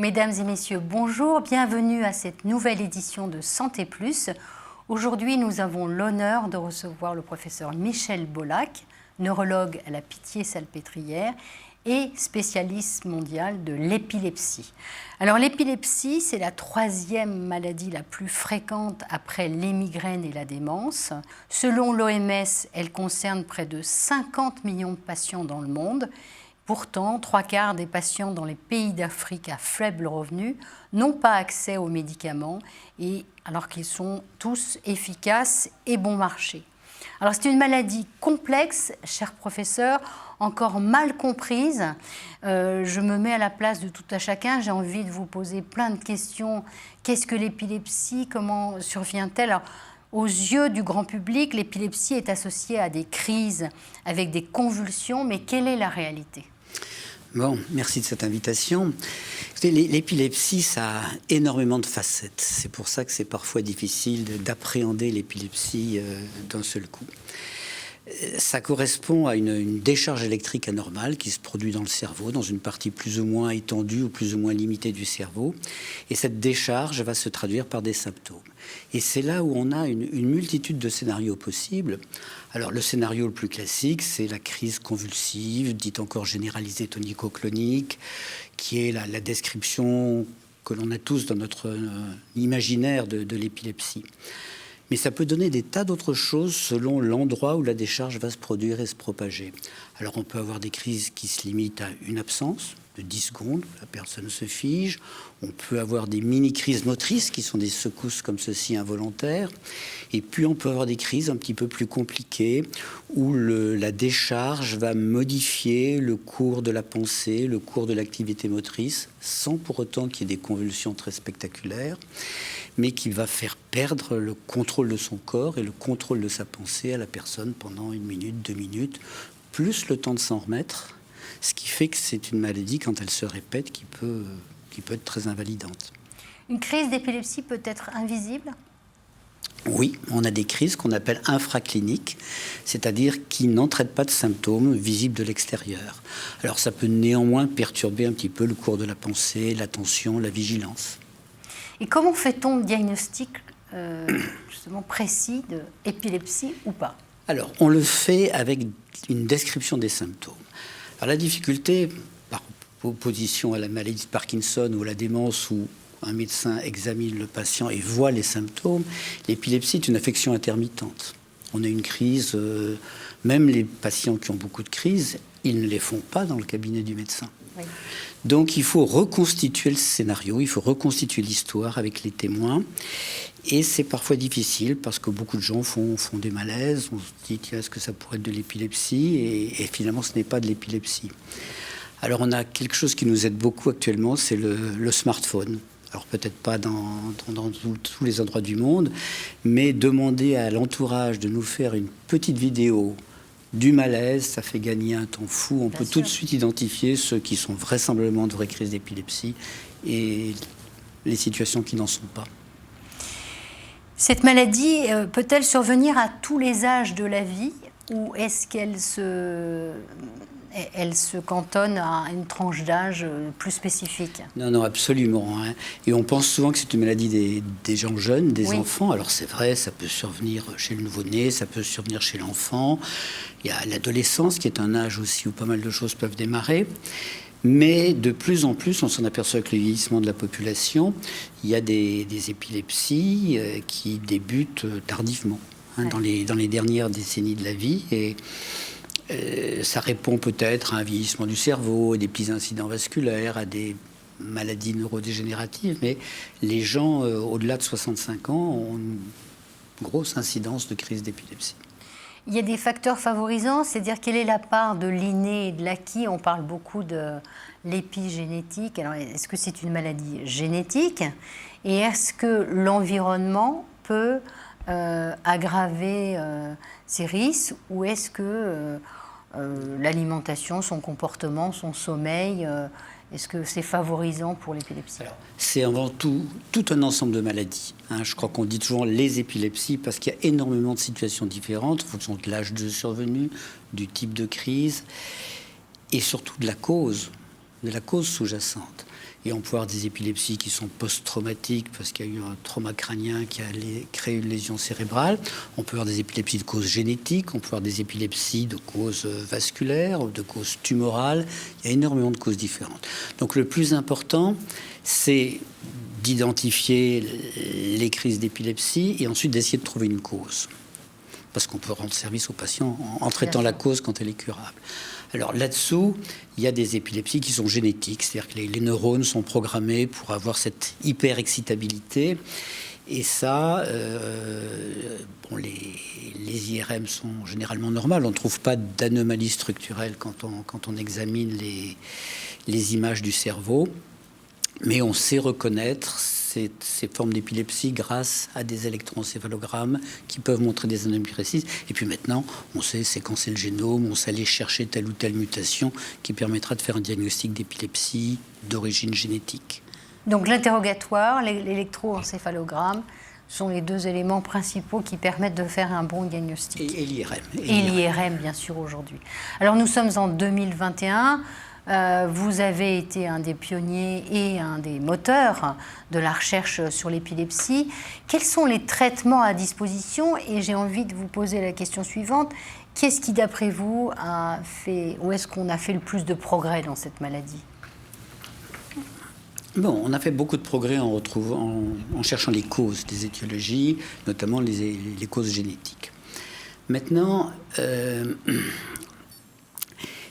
Mesdames et messieurs, bonjour, bienvenue à cette nouvelle édition de Santé Plus. Aujourd'hui, nous avons l'honneur de recevoir le professeur Michel Bollack, neurologue à la Pitié-Salpêtrière et spécialiste mondial de l'épilepsie. Alors l'épilepsie, c'est la troisième maladie la plus fréquente après les migraines et la démence. Selon l'OMS, elle concerne près de 50 millions de patients dans le monde. Pourtant, 3/4 des patients dans les pays d'Afrique à faible revenu n'ont pas accès aux médicaments, alors qu'ils sont tous efficaces et bon marché. Alors c'est une maladie complexe, cher professeur, encore mal comprise. Je me mets à la place de tout à chacun. J'ai envie de vous poser plein de questions. Qu'est-ce que l'épilepsie? Comment survient-elle? Alors, aux yeux du grand public, l'épilepsie est associée à des crises avec des convulsions, mais quelle est la réalité? Bon, merci de cette invitation. L'épilepsie, ça a énormément de facettes. C'est pour ça que c'est parfois difficile d'appréhender l'épilepsie d'un seul coup. Ça correspond à une décharge électrique anormale qui se produit dans le cerveau, dans une partie plus ou moins étendue ou plus ou moins limitée du cerveau. Et cette décharge va se traduire par des symptômes. Et c'est là où on a une multitude de scénarios possibles. Alors le scénario le plus classique, c'est la crise convulsive, dite encore généralisée tonico-clonique, qui est la description que l'on a tous dans notre imaginaire de l'épilepsie. Mais ça peut donner des tas d'autres choses selon l'endroit où la décharge va se produire et se propager. Alors on peut avoir des crises qui se limitent à une absence de 10 secondes, la personne se fige. On peut avoir des mini-crises motrices qui sont des secousses comme ceci involontaires. Et puis on peut avoir des crises un petit peu plus compliquées où la décharge va modifier le cours de la pensée, le cours de l'activité motrice, sans pour autant qu'il y ait des convulsions très spectaculaires, mais qui va faire perdre le contrôle de son corps et le contrôle de sa pensée à la personne pendant 1 minute, 2 minutes, plus le temps de s'en remettre, ce qui fait que c'est une maladie, quand elle se répète, qui peut être très invalidante. Une crise d'épilepsie peut être invisible? Oui, on a des crises qu'on appelle infracliniques, c'est-à-dire qui n'entraînent pas de symptômes visibles de l'extérieur. Alors ça peut néanmoins perturber un petit peu le cours de la pensée, l'attention, la vigilance. Et comment fait-on le diagnostic justement précis d'épilepsie ou pas? Alors, on le fait avec une description des symptômes. Alors, la difficulté, par opposition à la maladie de Parkinson ou à la démence, où un médecin examine le patient et voit les symptômes, l'épilepsie est une affection intermittente. On a une crise, même les patients qui ont beaucoup de crises, ils ne les font pas dans le cabinet du médecin. Oui. Donc il faut reconstituer le scénario, il faut reconstituer l'histoire avec les témoins. Et c'est parfois difficile parce que beaucoup de gens font des malaises. On se dit, tiens, est-ce que ça pourrait être de l'épilepsie? Et finalement, ce n'est pas de l'épilepsie. Alors on a quelque chose qui nous aide beaucoup actuellement, c'est le smartphone. Alors peut-être pas dans tous les endroits du monde, mais demander à l'entourage de nous faire une petite vidéo du malaise, ça fait gagner un temps fou. On peut tout de suite identifier ceux qui sont vraisemblablement de vraies crises d'épilepsie et les situations qui n'en sont pas. Cette maladie peut-elle survenir à tous les âges de la vie ou est-ce qu'elle se cantonne à une tranche d'âge plus spécifique? Non, absolument. Hein. Et on pense souvent que c'est une maladie des gens jeunes, des enfants. Alors c'est vrai, ça peut survenir chez le nouveau-né, ça peut survenir chez l'enfant. Il y a l'adolescence qui est un âge aussi où pas mal de choses peuvent démarrer. Mais de plus en plus, on s'en aperçoit avec le vieillissement de la population, il y a des épilepsies qui débutent tardivement, dans les dernières décennies de la vie. Et ça répond peut-être à un vieillissement du cerveau, à des petits incidents vasculaires, à des maladies neurodégénératives. Mais les gens au-delà de 65 ans ont une grosse incidence de crise d'épilepsie. Il y a des facteurs favorisants, c'est-à-dire quelle est la part de l'inné et de l'acquis? On parle beaucoup de l'épigénétique. Alors, est-ce que c'est une maladie génétique? Et est-ce que l'environnement peut aggraver ces risques? Ou est-ce que l'alimentation, son comportement, son sommeil, est-ce que c'est favorisant pour l'épilepsie? C'est avant tout un ensemble de maladies. Je crois qu'on dit toujours les épilepsies parce qu'il y a énormément de situations différentes en fonction de l'âge de survenue, du type de crise et surtout de la cause sous-jacente. Et on peut avoir des épilepsies qui sont post-traumatiques parce qu'il y a eu un trauma crânien qui a créé une lésion cérébrale. On peut avoir des épilepsies de cause génétique, on peut avoir des épilepsies de cause vasculaire, de cause tumorale. Il y a énormément de causes différentes. Donc le plus important, c'est d'identifier les crises d'épilepsie et ensuite d'essayer de trouver une cause. Parce qu'on peut rendre service aux patients en traitant la cause quand elle est curable. Alors là-dessous, il y a des épilepsies qui sont génétiques, c'est-à-dire que les neurones sont programmés pour avoir cette hyper-excitabilité. Et ça, les IRM sont généralement normales. On ne trouve pas d'anomalies structurelles quand on examine les images du cerveau. Mais on sait reconnaître ces formes d'épilepsie grâce à des électroencéphalogrammes qui peuvent montrer des anomalies précises. Et puis maintenant, on sait séquencer le génome, on sait aller chercher telle ou telle mutation qui permettra de faire un diagnostic d'épilepsie d'origine génétique. Donc l'interrogatoire, l'électroencéphalogramme sont les deux éléments principaux qui permettent de faire un bon diagnostic. Et l'IRM. Et l'IRM, bien sûr, aujourd'hui. Alors nous sommes en 2021. Vous avez été un des pionniers et un des moteurs de la recherche sur l'épilepsie. Quels sont les traitements à disposition? Et j'ai envie de vous poser la question suivante. Qu'est-ce qui, d'après vous, où est-ce qu'on a fait le plus de progrès dans cette maladie? Bon, on a fait beaucoup de progrès en cherchant les causes des étiologies, notamment les causes génétiques. Maintenant,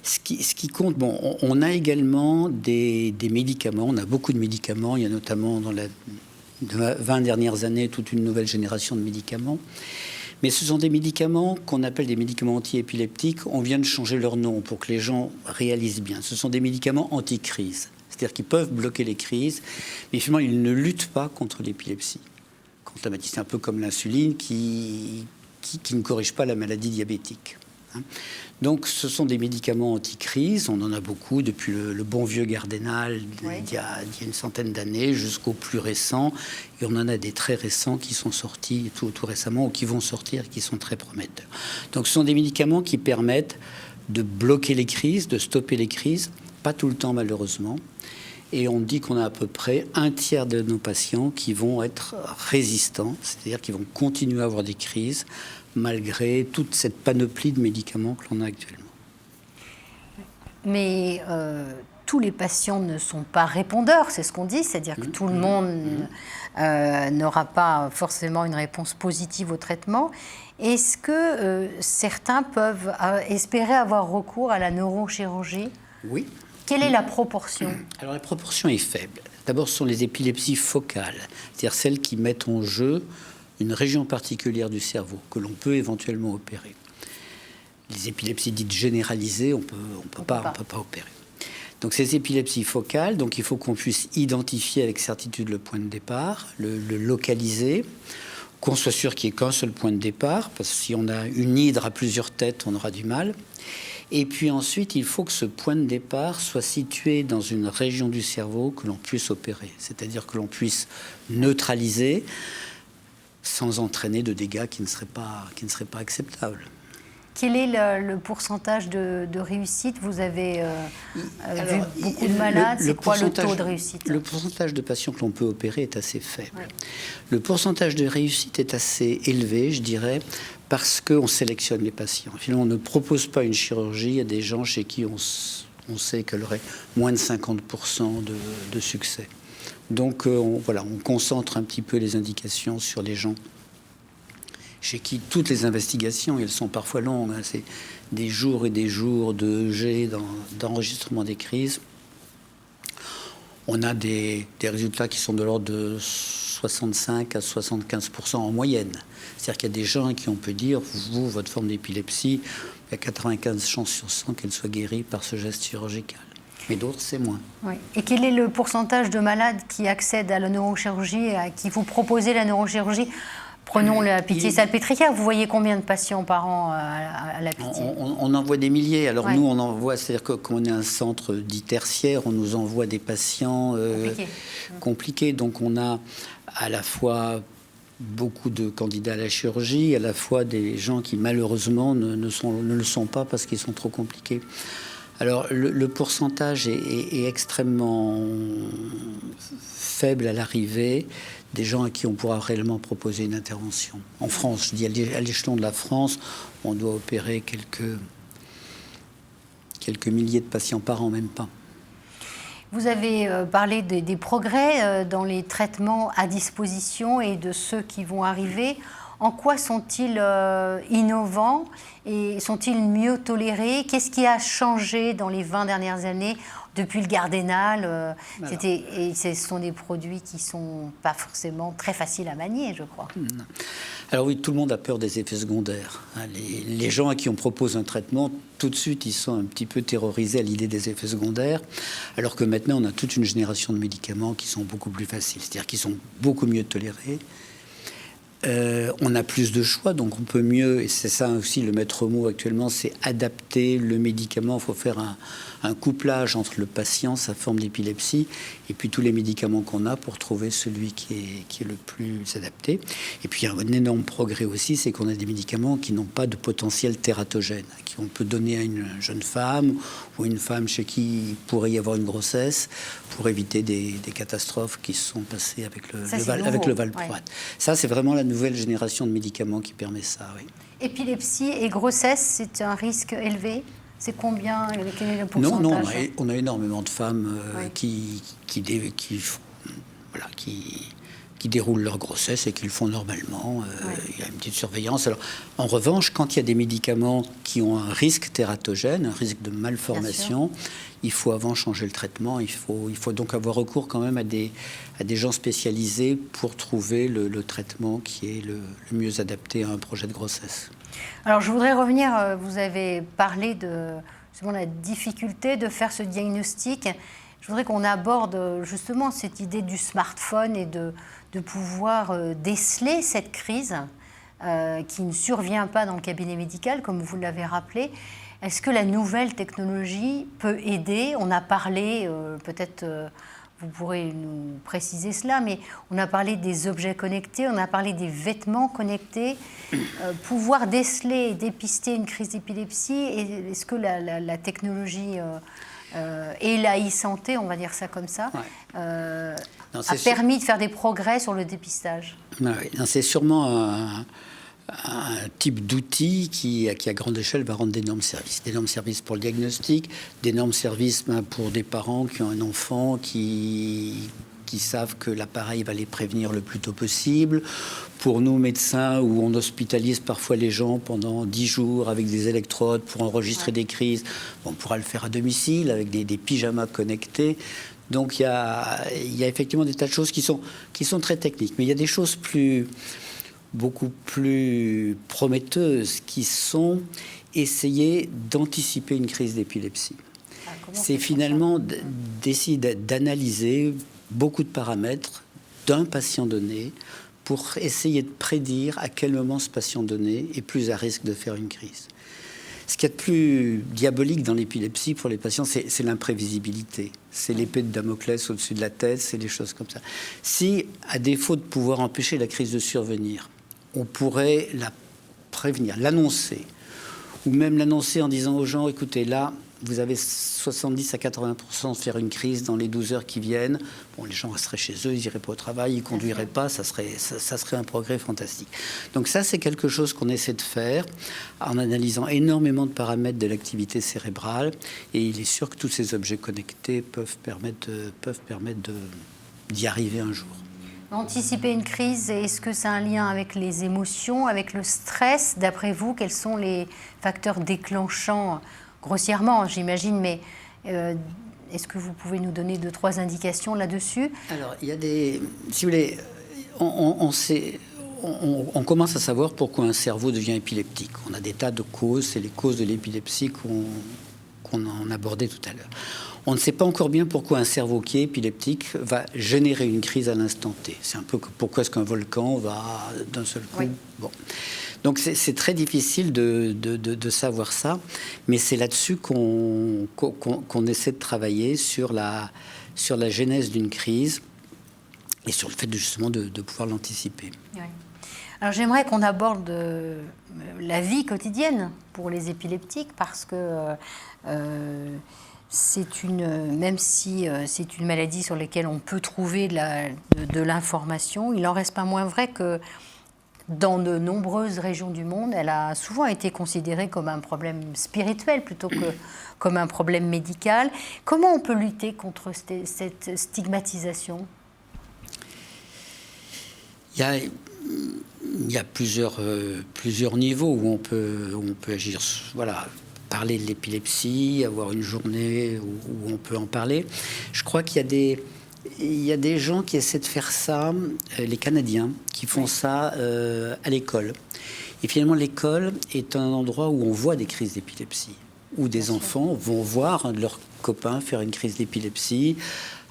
ce qui compte, bon, on a également des médicaments, on a beaucoup de médicaments, il y a notamment dans les 20 dernières années toute une nouvelle génération de médicaments, mais ce sont des médicaments qu'on appelle des médicaments anti-épileptiques, on vient de changer leur nom pour que les gens réalisent bien. Ce sont des médicaments anti-crise, c'est-à-dire qu'ils peuvent bloquer les crises, mais finalement ils ne luttent pas contre l'épilepsie. C'est un peu comme l'insuline qui ne corrige pas la maladie diabétique. Donc ce sont des médicaments anti-crise, on en a beaucoup depuis le bon vieux Gardénal il y a une centaine d'années jusqu'au plus récent, et on en a des très récents qui sont sortis tout récemment ou qui vont sortir, qui sont très prometteurs. Donc ce sont des médicaments qui permettent de bloquer les crises, de stopper les crises, pas tout le temps malheureusement, et on dit qu'on a à peu près un tiers de nos patients qui vont être résistants, c'est-à-dire qui vont continuer à avoir des crises malgré toute cette panoplie de médicaments que l'on a actuellement. Mais tous les patients ne sont pas répondeurs, c'est ce qu'on dit, c'est-à-dire que tout le monde n'aura pas forcément une réponse positive au traitement. Est-ce que certains peuvent espérer avoir recours à la neurochirurgie? Oui. Quelle est la proportion? Alors la proportion est faible. D'abord, ce sont les épilepsies focales, c'est-à-dire celles qui mettent en jeu une région particulière du cerveau que l'on peut éventuellement opérer. Les épilepsies dites généralisées, on peut pas opérer. Donc ces épilepsies focales, donc il faut qu'on puisse identifier avec certitude le point de départ, le localiser, qu'on soit sûr qu'il n'y ait qu'un seul point de départ, parce que si on a une hydre à plusieurs têtes, on aura du mal. Et puis ensuite, il faut que ce point de départ soit situé dans une région du cerveau que l'on puisse opérer, c'est-à-dire que l'on puisse neutraliser sans entraîner de dégâts qui ne seraient pas acceptables. Quel est le pourcentage de réussite? Vous avez vu beaucoup de malades. C'est quoi le taux de réussite? Le pourcentage de patients que l'on peut opérer est assez faible. Ouais. Le pourcentage de réussite est assez élevé, je dirais, parce qu'on sélectionne les patients. Finalement, on ne propose pas une chirurgie à des gens chez qui on sait qu'elle aurait moins de 50% de succès. Donc on concentre un petit peu les indications sur les gens chez qui toutes les investigations, elles sont parfois longues, hein, c'est des jours et des jours de EEG, d'enregistrement des crises. On a des résultats qui sont de l'ordre de 65 à 75% en moyenne. C'est-à-dire qu'il y a des gens qui on peut dire, vous, votre forme d'épilepsie, il y a 95 chances sur 100 qu'elle soit guérie par ce geste chirurgical. Mais d'autres, c'est moins. Oui. Et quel est le pourcentage de malades qui accèdent à la neurochirurgie, à qui vous proposez la neurochirurgie? Prenons la Pitié-Salpêtrière. Vous voyez combien de patients par an à la Pitié? On en voit des milliers. Alors nous, on envoie, c'est-à-dire que comme on est un centre dit tertiaire, on nous envoie des patients compliqués. Donc on a à la fois beaucoup de candidats à la chirurgie, à la fois des gens qui malheureusement ne le sont pas parce qu'ils sont trop compliqués. Alors, le pourcentage est extrêmement faible à l'arrivée des gens à qui on pourra réellement proposer une intervention. En France, je dis à l'échelon de la France, on doit opérer quelques milliers de patients par an, même pas. Vous avez parlé des progrès dans les traitements à disposition et de ceux qui vont arriver. En quoi sont-ils innovants et sont-ils mieux tolérés? Qu'est-ce qui a changé dans les 20 dernières années depuis le Gardénal? Et ce sont des produits qui ne sont pas forcément très faciles à manier, je crois. Alors oui, tout le monde a peur des effets secondaires. Les gens à qui on propose un traitement, tout de suite, ils sont un petit peu terrorisés à l'idée des effets secondaires, alors que maintenant, on a toute une génération de médicaments qui sont beaucoup plus faciles, c'est-à-dire qui sont beaucoup mieux tolérés. On a plus de choix, donc on peut mieux, et c'est ça aussi le maître mot actuellement, c'est adapter le médicament. Il faut faire un couplage entre le patient, sa forme d'épilepsie, et puis tous les médicaments qu'on a pour trouver celui qui est le plus adapté. Et puis il y a un énorme progrès aussi, c'est qu'on a des médicaments qui n'ont pas de potentiel tératogène, qu'on peut donner à une jeune femme ou une femme chez qui il pourrait y avoir une grossesse pour éviter des catastrophes qui se sont passées avec le valproate. Ouais. Ça, c'est vraiment la nouvelle génération de médicaments qui permet ça, oui. Épilepsie et grossesse, c'est un risque élevé? C'est combien? Quel est le pourcentage? Non, on a énormément de femmes qui déroulent leur grossesse et qui le font normalement. Il y a une petite surveillance. Alors, en revanche, quand il y a des médicaments qui ont un risque tératogène, un risque de malformation, il faut avant changer le traitement. Il faut donc avoir recours quand même à des gens spécialisés pour trouver le traitement qui est le mieux adapté à un projet de grossesse. Alors, je voudrais revenir, vous avez parlé de la difficulté de faire ce diagnostic. Je voudrais qu'on aborde justement cette idée du smartphone et de pouvoir déceler cette crise qui ne survient pas dans le cabinet médical, comme vous l'avez rappelé. Est-ce que la nouvelle technologie peut aider? On a parlé, peut-être vous pourrez nous préciser cela, mais on a parlé des objets connectés, on a parlé des vêtements connectés. Pouvoir déceler et dépister une crise d'épilepsie, est-ce que la technologie et la e-santé, on va dire ça comme ça, a permis de faire des progrès sur le dépistage? C'est sûrement un type d'outil qui, à grande échelle, va rendre d'énormes services. D'énormes services pour le diagnostic, d'énormes services pour des parents qui ont un enfant qui savent que l'appareil va les prévenir le plus tôt possible. Pour nous, médecins, où on hospitalise parfois les gens pendant 10 jours avec des électrodes pour enregistrer des crises, on pourra le faire à domicile avec des pyjamas connectés. Donc il y a effectivement des tas de choses qui sont très techniques. Mais il y a des choses beaucoup plus prometteuses qui sont essayer d'anticiper une crise d'épilepsie. C'est finalement d'essayer d'analyser beaucoup de paramètres d'un patient donné pour essayer de prédire à quel moment ce patient donné est plus à risque de faire une crise. Ce qu'il y a de plus diabolique dans l'épilepsie pour les patients, c'est l'imprévisibilité. C'est l'épée de Damoclès au-dessus de la tête, c'est des choses comme ça. Si, à défaut de pouvoir empêcher la crise de survenir, on pourrait la prévenir, l'annoncer, ou même l'annoncer en disant aux gens, écoutez, là, vous avez 70 à 80% de faire une crise dans les 12 heures qui viennent. Bon, les gens resteraient chez eux, ils n'iraient pas au travail, ils ne conduiraient pas, ça serait un progrès fantastique. Donc ça, c'est quelque chose qu'on essaie de faire en analysant énormément de paramètres de l'activité cérébrale. Et il est sûr que tous ces objets connectés peuvent permettre d'y arriver un jour. Anticiper une crise, est-ce que c'est un lien avec les émotions, avec le stress? D'après vous, quels sont les facteurs déclenchants? Grossièrement, j'imagine, mais est-ce que vous pouvez nous donner 2-3 indications là-dessus? Alors, il y a des... Si vous voulez, on commence à savoir pourquoi un cerveau devient épileptique. On a des tas de causes, c'est les causes de l'épilepsie qu'on a abordées tout à l'heure. On ne sait pas encore bien pourquoi un cerveau qui est épileptique va générer une crise à l'instant T. C'est un peu pourquoi est-ce qu'un volcan va d'un seul coup... Oui. Bon. Donc c'est très difficile de savoir ça, mais c'est là-dessus qu'on essaie de travailler sur la genèse d'une crise et sur le fait justement de pouvoir l'anticiper. Oui. Alors j'aimerais qu'on aborde la vie quotidienne pour les épileptiques parce que même si c'est une maladie sur laquelle on peut trouver de l'information, il n'en reste pas moins vrai que dans de nombreuses régions du monde, elle a souvent été considérée comme un problème spirituel plutôt que comme un problème médical. Comment on peut lutter contre cette stigmatisation ? Il y a plusieurs niveaux où on peut agir. Voilà, parler de l'épilepsie, avoir une journée où on peut en parler. Je crois qu'il y a des gens qui essaient de faire ça, les Canadiens, qui font ça à l'école. Et finalement, l'école est un endroit où on voit des crises d'épilepsie, où des enfants vont voir un de leurs copains faire une crise d'épilepsie.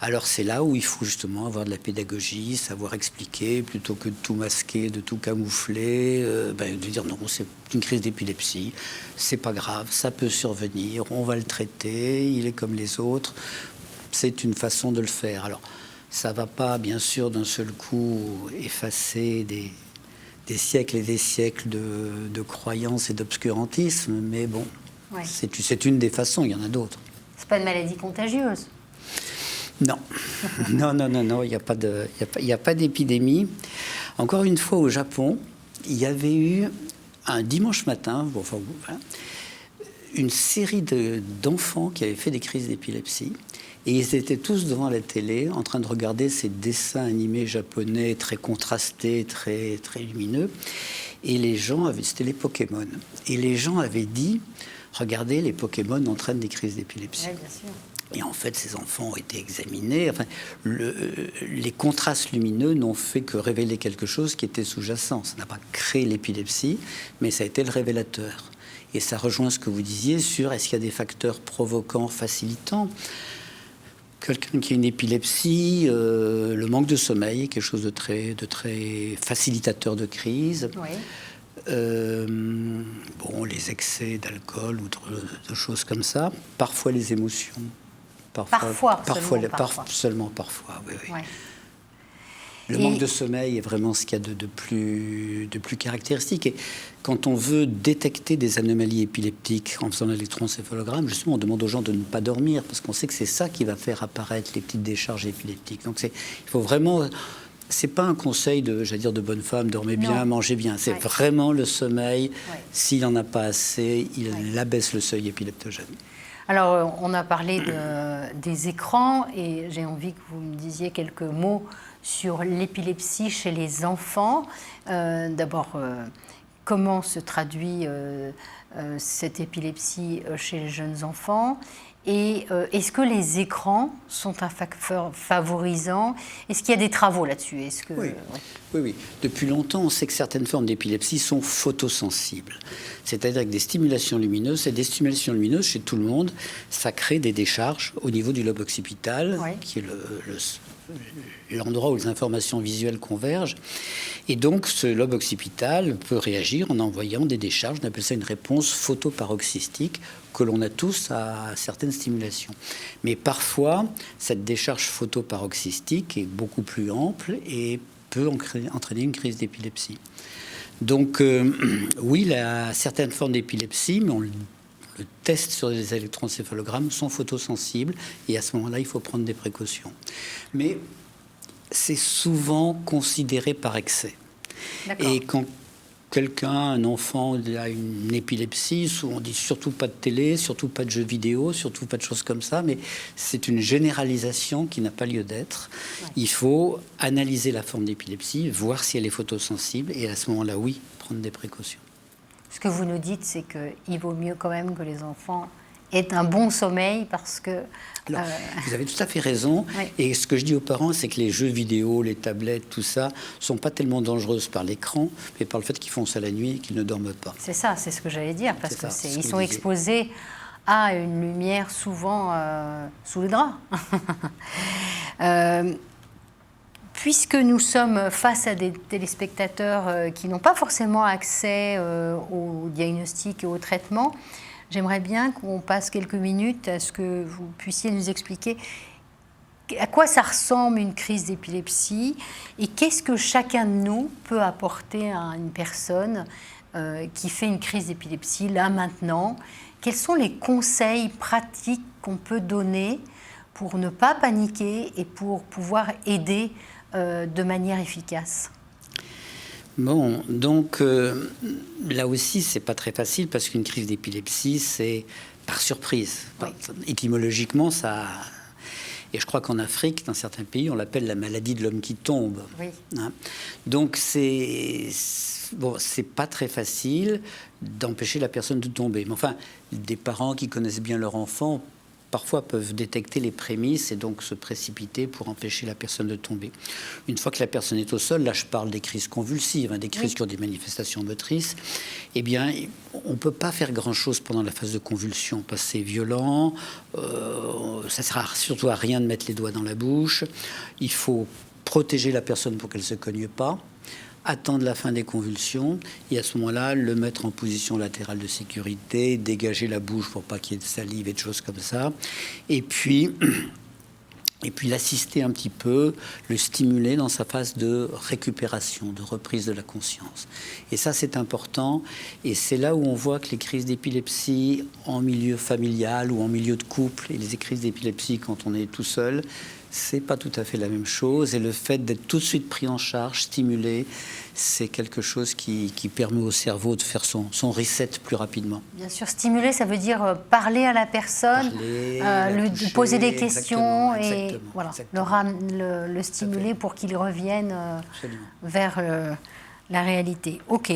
Alors c'est là où il faut justement avoir de la pédagogie, savoir expliquer, plutôt que de tout masquer, de tout camoufler, de dire non, c'est une crise d'épilepsie, c'est pas grave, ça peut survenir, on va le traiter, il est comme les autres. C'est une façon de le faire. Alors ça va pas, bien sûr, d'un seul coup effacer des siècles et des siècles de croyances et d'obscurantisme, mais bon, c'est une des façons, il y en a d'autres. C'est pas une maladie contagieuse. Non, non, il n'y a pas d'épidémie. Encore une fois, au Japon, il y avait eu un dimanche matin, une série d'enfants qui avaient fait des crises d'épilepsie. Et ils étaient tous devant la télé, en train de regarder ces dessins animés japonais très contrastés, très, très lumineux. Et les gens c'était les Pokémon. Et les gens avaient dit, regardez, les Pokémon entraînent des crises d'épilepsie. Oui, bien sûr. Et en fait, ces enfants ont été examinés. Enfin, les contrastes lumineux n'ont fait que révéler quelque chose qui était sous-jacent. Ça n'a pas créé l'épilepsie, mais ça a été le révélateur. Et ça rejoint ce que vous disiez sur est-ce qu'il y a des facteurs provoquants, facilitants. Quelqu'un qui a une épilepsie, le manque de sommeil est quelque chose de très facilitateur de crise. Oui. Les excès d'alcool ou de choses comme ça. Parfois les émotions. Seulement parfois, oui. Ouais. Le manque de sommeil est vraiment ce qu'il y a de plus caractéristique. Et quand on veut détecter des anomalies épileptiques en faisant l'électroencéphalogramme, justement, on demande aux gens de ne pas dormir parce qu'on sait que c'est ça qui va faire apparaître les petites décharges épileptiques. Donc il faut vraiment... C'est pas un conseil de bonne femme, dormez bien, mangez bien. C'est vraiment le sommeil. S'il n'en a pas assez, il abaisse le seuil épileptogène. Alors, on a parlé des écrans et j'ai envie que vous me disiez quelques mots sur l'épilepsie chez les enfants. D'abord, comment se traduit cette épilepsie chez les jeunes enfants ? Et est-ce que les écrans sont un facteur favorisant ? Est-ce qu'il y a des travaux là-dessus ? Oui. Depuis longtemps, on sait que certaines formes d'épilepsie sont photosensibles. C'est-à-dire que des stimulations lumineuses, chez tout le monde, ça crée des décharges au niveau du lobe occipital, qui est l'endroit où les informations visuelles convergent. Et donc, ce lobe occipital peut réagir en envoyant des décharges. On appelle ça une réponse photoparoxystique que l'on a tous à certaines stimulations. Mais parfois, cette décharge photoparoxystique est beaucoup plus ample et peut entraîner une crise d'épilepsie. Donc, oui, certaines formes d'épilepsie, mais le test sur les électroencéphalogrammes, sont photosensibles et à ce moment-là, il faut prendre des précautions. Mais c'est souvent considéré par excès. D'accord. Et quand un enfant a une épilepsie, on dit surtout pas de télé, surtout pas de jeux vidéo, surtout pas de choses comme ça, mais c'est une généralisation qui n'a pas lieu d'être. Il faut analyser la forme d'épilepsie, voir si elle est photosensible et à ce moment-là, oui, prendre des précautions. Ce que vous nous dites, c'est qu'il vaut mieux quand même que les enfants aient un bon sommeil parce que... Alors, vous avez tout à fait raison. Et ce que je dis aux parents, c'est que les jeux vidéo, les tablettes, tout ça, sont pas tellement dangereuses par l'écran, mais par le fait qu'ils font ça la nuit et qu'ils ne dorment pas. C'est ça, c'est ce que j'allais dire, parce qu'ils sont exposés à une lumière souvent sous le drap. Puisque nous sommes face à des téléspectateurs qui n'ont pas forcément accès au diagnostic et au traitement, j'aimerais bien qu'on passe quelques minutes à ce que vous puissiez nous expliquer à quoi ça ressemble une crise d'épilepsie et qu'est-ce que chacun de nous peut apporter à une personne qui fait une crise d'épilepsie, là, maintenant. Quels sont les conseils pratiques qu'on peut donner pour ne pas paniquer et pour pouvoir aider de manière efficace? Bon, donc là aussi, c'est pas très facile parce qu'une crise d'épilepsie, c'est par surprise. Oui. Étymologiquement, ça... Et je crois qu'en Afrique, dans certains pays, on l'appelle la maladie de l'homme qui tombe. Oui. Hein. Donc c'est pas très facile d'empêcher la personne de tomber. Mais enfin, des parents qui connaissent bien leur enfant parfois peuvent détecter les prémices et donc se précipiter pour empêcher la personne de tomber. Une fois que la personne est au sol, là je parle des crises convulsives, des crises qui ont des manifestations motrices, eh bien on ne peut pas faire grand-chose pendant la phase de convulsion parce que c'est violent, ça ne sert surtout à rien de mettre les doigts dans la bouche, il faut protéger la personne pour qu'elle ne se cogne pas, attendre la fin des convulsions et à ce moment-là, le mettre en position latérale de sécurité, dégager la bouche pour pas qu'il y ait de salive et de choses comme ça. Et puis l'assister un petit peu, le stimuler dans sa phase de récupération, de reprise de la conscience. Et ça, c'est important. Et c'est là où on voit que les crises d'épilepsie en milieu familial ou en milieu de couple et les crises d'épilepsie quand on est tout seul, c'est pas tout à fait la même chose. Et le fait d'être tout de suite pris en charge, stimulé, c'est quelque chose qui permet au cerveau de faire son reset plus rapidement. Bien sûr, stimuler, ça veut dire parler à la personne, lui poser des questions et voilà, le stimuler pour qu'il revienne vers la réalité. Ok.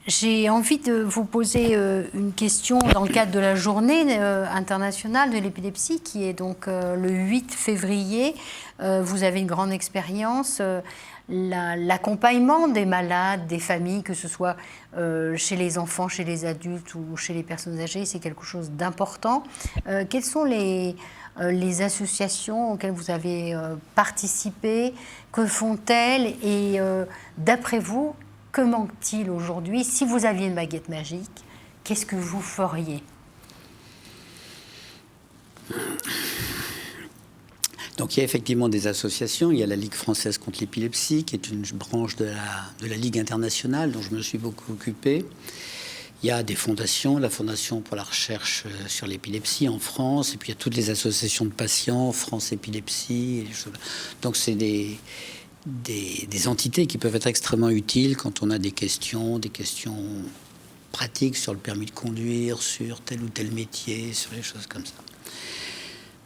J'ai envie de vous poser une question dans le cadre de la journée internationale de l'épilepsie qui est donc le 8 février. Vous avez une grande expérience. L'accompagnement des malades, des familles, que ce soit chez les enfants, chez les adultes ou chez les personnes âgées, c'est quelque chose d'important. Quelles sont les associations auxquelles vous avez participé? Que font-elles? Et d'après vous, que manque-t-il aujourd'hui? Si vous aviez une baguette magique, qu'est-ce que vous feriez? Donc il y a effectivement des associations. Il y a la Ligue française contre l'épilepsie, qui est une branche de la Ligue internationale, dont je me suis beaucoup occupé. Il y a des fondations, la Fondation pour la recherche sur l'épilepsie en France, et puis il y a toutes les associations de patients, France Épilepsie. Donc c'est des entités qui peuvent être extrêmement utiles quand on a des questions pratiques sur le permis de conduire, sur tel ou tel métier, sur les choses comme ça.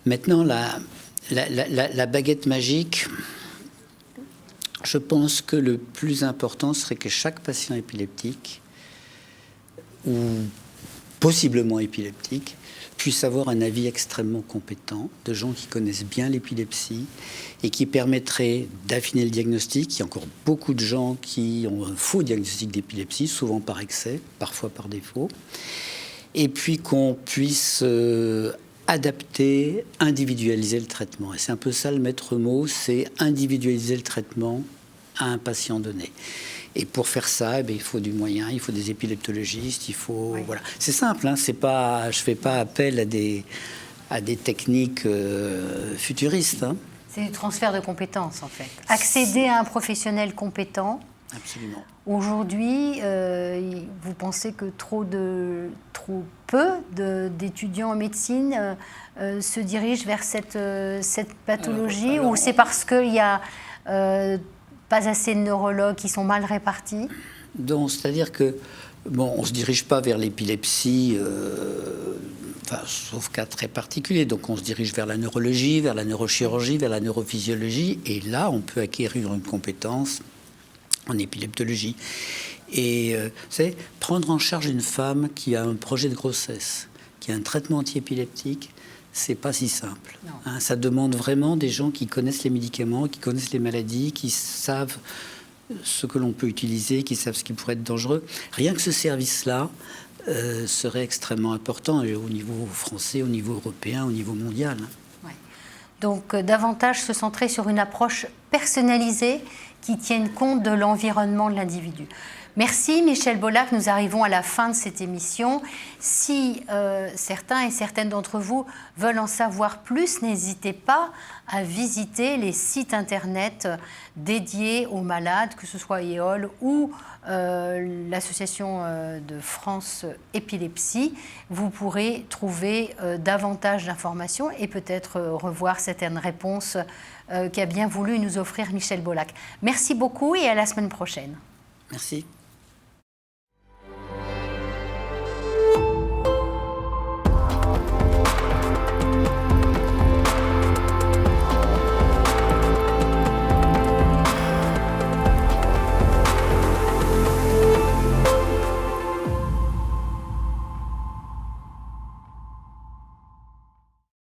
Maintenant, la baguette magique, je pense que le plus important serait que chaque patient épileptique, ou possiblement épileptique, puisse avoir un avis extrêmement compétent de gens qui connaissent bien l'épilepsie et qui permettrait d'affiner le diagnostic. Il y a encore beaucoup de gens qui ont un faux diagnostic d'épilepsie, souvent par excès, parfois par défaut. Et puis qu'on puisse adapter, individualiser le traitement. Et c'est un peu ça le maître mot, c'est individualiser le traitement à un patient donné. Et pour faire ça, il faut du moyen, il faut des épileptologistes, il faut... Oui. Voilà. C'est simple, je ne fais pas appel à des techniques futuristes. C'est du transfert de compétences, en fait. Accéder à un professionnel compétent. Absolument. Aujourd'hui, vous pensez que trop peu d'étudiants en médecine se dirigent vers cette pathologie, ou c'est parce qu'il y a pas assez de neurologues qui sont mal répartis? Donc, c'est-à-dire que on ne se dirige pas vers l'épilepsie, sauf cas très particuliers. Donc on se dirige vers la neurologie, vers la neurochirurgie, vers la neurophysiologie, et là on peut acquérir une compétence en épileptologie. Et c'est prendre en charge une femme qui a un projet de grossesse, qui a un traitement antiépileptique, c'est pas si simple. Ça demande vraiment des gens qui connaissent les médicaments, qui connaissent les maladies, qui savent ce que l'on peut utiliser, qui savent ce qui pourrait être dangereux. Rien que ce service-là serait extrêmement important au niveau français, au niveau européen, au niveau mondial. Ouais. Donc davantage se centrer sur une approche personnalisée qui tienne compte de l'environnement de l'individu. Merci Michel Bollac, nous arrivons à la fin de cette émission. Si certains et certaines d'entre vous veulent en savoir plus, n'hésitez pas à visiter les sites internet dédiés aux malades, que ce soit EOL ou l'Association de France Épilepsie. Vous pourrez trouver davantage d'informations et peut-être revoir certaines réponses qu'a bien voulu nous offrir Michel Bollac. Merci beaucoup et à la semaine prochaine. Merci.